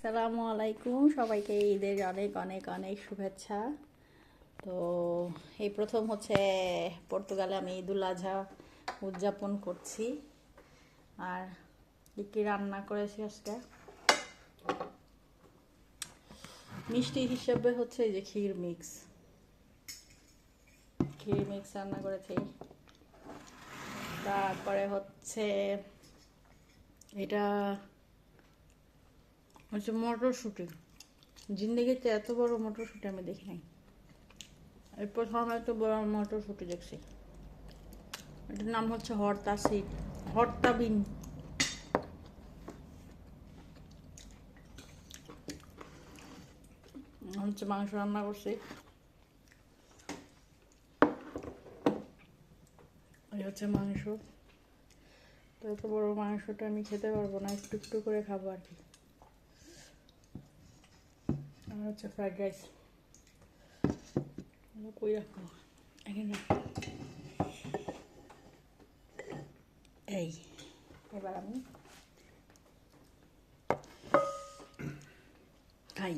আসসালামু আলাইকুম, সবাইকে ঈদের অনেক অনেক অনেক শুভেচ্ছা। তো এই প্রথম হচ্ছে পর্তুগালে আমি ঈদুল আজহা উদযাপন করছি। আর কি কি রান্না করেছি আজকে, মিষ্টি হিসেবে হচ্ছে এই যে ক্ষীর মিক্স রান্না করেছি। তারপরে হচ্ছে এটা হচ্ছে মটরশুঁটি। জিন্দেগিতে এত বড় মটরশুঁটি আমি দেখি নাই, এই প্রথম এত বড় মটরশুঁটি দেখছি। এটার নাম হচ্ছে হর্তা বিন। হচ্ছে মাংস রান্না করছি। এই হচ্ছে মাংস। তো এত বড় মাংসটা আমি খেতে পারবো না, একটু একটু করে খাবো আর কি। আর হচ্ছে ফ্রাইড রাইস। কই রাখবো, এখানে। এই এবার আমি খাই।